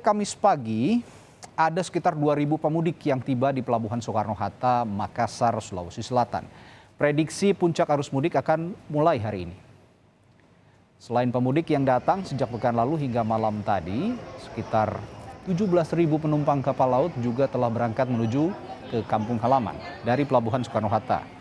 Kamis pagi, ada sekitar 2.000 pemudik yang tiba di Pelabuhan Soekarno-Hatta, Makassar, Sulawesi Selatan. Prediksi puncak arus mudik akan mulai hari ini. Selain pemudik yang datang sejak pekan lalu hingga malam tadi, sekitar 17.000 penumpang kapal laut juga telah berangkat menuju ke kampung halaman dari Pelabuhan Soekarno-Hatta.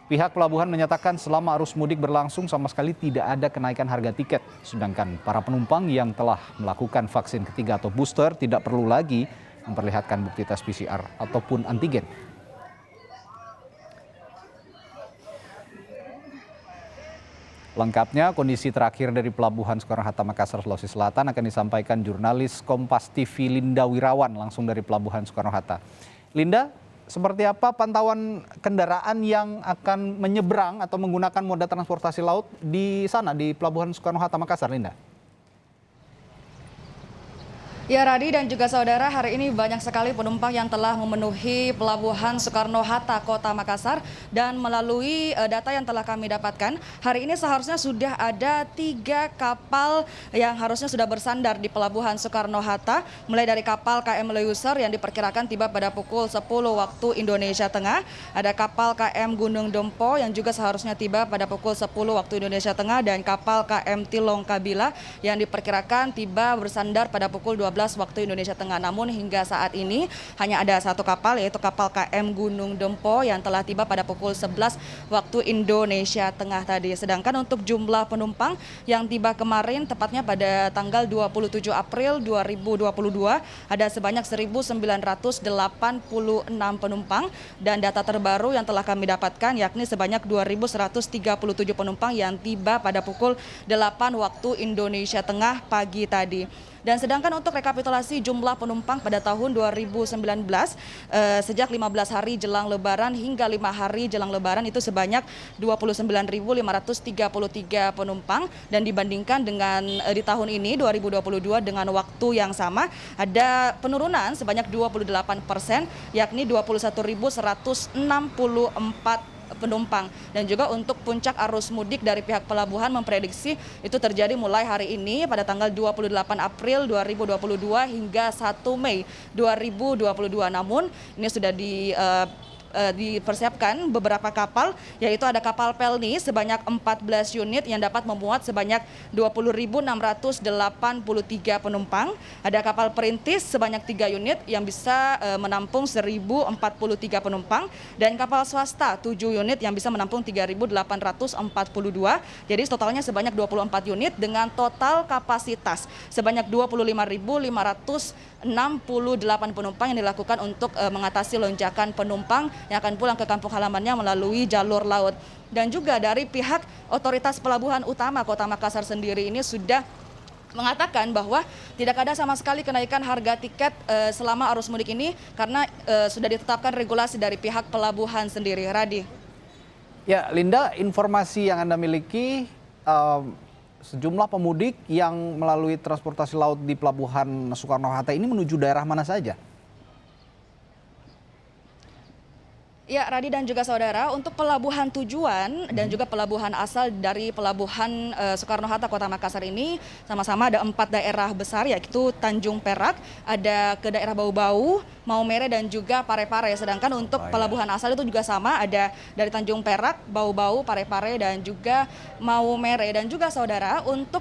Pihak pelabuhan menyatakan selama arus mudik berlangsung sama sekali tidak ada kenaikan harga tiket. Sedangkan para penumpang yang telah melakukan vaksin ketiga atau booster tidak perlu lagi memperlihatkan bukti tes PCR ataupun antigen. Lengkapnya kondisi terakhir dari Pelabuhan Soekarno-Hatta Makassar, Sulawesi Selatan akan disampaikan jurnalis Kompas TV Linda Wirawan langsung dari Pelabuhan Soekarno-Hatta. Linda, seperti apa pantauan kendaraan yang akan menyeberang atau menggunakan moda transportasi laut di sana di Pelabuhan Soekarno-Hatta Makassar, Linda? Ya Radi dan juga saudara, hari ini banyak sekali penumpang yang telah memenuhi Pelabuhan Soekarno-Hatta Kota Makassar, dan melalui data yang telah kami dapatkan, hari ini seharusnya sudah ada 3 kapal yang harusnya sudah bersandar di Pelabuhan Soekarno-Hatta, mulai dari kapal KM Leuser yang diperkirakan tiba pada pukul 10 waktu Indonesia Tengah, ada kapal KM Gunung Dempo yang juga seharusnya tiba pada pukul 10 waktu Indonesia Tengah, dan kapal KM Tilong Kabila yang diperkirakan tiba bersandar pada pukul 12 waktu Indonesia Tengah. Namun hingga saat ini hanya ada 1 kapal, yaitu kapal KM Gunung Dempo yang telah tiba pada pukul 11 waktu Indonesia Tengah tadi. Sedangkan untuk jumlah penumpang yang tiba kemarin, tepatnya pada tanggal 27 April 2022, ada sebanyak 1.986 penumpang, dan data terbaru yang telah kami dapatkan yakni sebanyak 2.137 penumpang yang tiba pada pukul 8 waktu Indonesia Tengah pagi tadi. Dan sedangkan untuk rekapitulasi jumlah penumpang pada tahun 2019, sejak 15 hari jelang Lebaran hingga 5 hari jelang Lebaran itu sebanyak 29.533 penumpang, dan dibandingkan dengan di tahun ini 2022 dengan waktu yang sama ada penurunan sebanyak 28%, yakni 21.164 penumpang. Dan juga untuk puncak arus mudik dari pihak pelabuhan memprediksi itu terjadi mulai hari ini pada tanggal 28 April 2022 hingga 1 Mei 2022. Namun ini sudah dipersiapkan beberapa kapal, yaitu ada kapal Pelni sebanyak 14 unit yang dapat memuat sebanyak 20.683 penumpang. Ada kapal Perintis sebanyak 3 unit yang bisa menampung 1.043 penumpang, dan kapal swasta 7 unit yang bisa menampung 3.842. Jadi totalnya sebanyak 24 unit dengan total kapasitas sebanyak 25.568 penumpang yang dilakukan untuk mengatasi lonjakan penumpang yang akan pulang ke kampung halamannya melalui jalur laut. Dan juga dari pihak otoritas pelabuhan utama Kota Makassar sendiri ini sudah mengatakan bahwa tidak ada sama sekali kenaikan harga tiket selama arus mudik ini karena sudah ditetapkan regulasi dari pihak pelabuhan sendiri. Radi. Ya, Linda, informasi yang Anda miliki, sejumlah pemudik yang melalui transportasi laut di Pelabuhan Soekarno-Hatta ini menuju daerah mana saja? Ya, Radi dan juga saudara, untuk pelabuhan tujuan dan juga pelabuhan asal dari Pelabuhan Soekarno-Hatta Kota Makassar ini sama-sama ada 4 daerah besar, yaitu Tanjung Perak, ada ke daerah Bau-Bau, Maumere, dan juga Parepare. Sedangkan untuk pelabuhan asal itu juga sama, ada dari Tanjung Perak, Bau-Bau, Parepare, dan juga Maumere. Dan juga saudara, untuk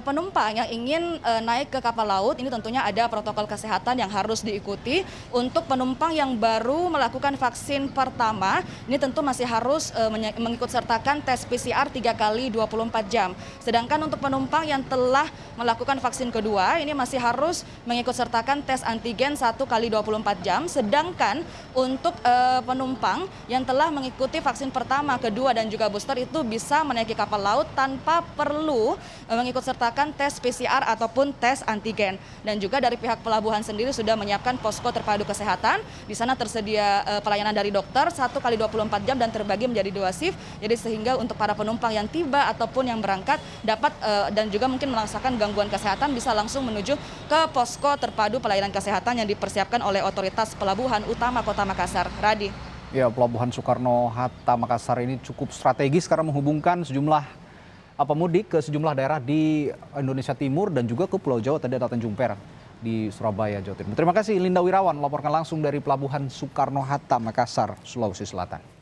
penumpang yang ingin naik ke kapal laut ini tentunya ada protokol kesehatan yang harus diikuti. Untuk penumpang yang baru melakukan vaksin pertama, ini tentu masih harus mengikut sertakan tes PCR 3 kali 24 jam. Sedangkan untuk penumpang yang telah melakukan vaksin kedua, ini masih harus mengikut sertakan tes antigen 1 kali 24 jam. Sedangkan untuk penumpang yang telah mengikuti vaksin pertama, kedua, dan juga booster itu bisa menaiki kapal laut tanpa perlu mengikut sertakan tes PCR ataupun tes antigen. Dan juga dari pihak pelabuhan sendiri sudah menyiapkan posko terpadu kesehatan. Di sana tersedia pelayanan dari dokter 1 kali 24 jam dan terbagi menjadi 2 shift. Jadi sehingga untuk para penumpang yang tiba ataupun yang berangkat dapat dan juga mungkin merasakan gangguan kesehatan bisa langsung menuju ke posko terpadu pelayanan kesehatan yang dipersiapkan oleh otoritas pelabuhan utama Kota Makassar. Radi. Ya, Pelabuhan Soekarno-Hatta Makassar ini cukup strategis karena menghubungkan sejumlah pemudik ke sejumlah daerah di Indonesia Timur dan juga ke Pulau Jawa, tadi ada Tanjung Perak. di Surabaya, Jawa Timur. Terima kasih Linda Wirawan melaporkan langsung dari Pelabuhan Soekarno-Hatta, Makassar, Sulawesi Selatan.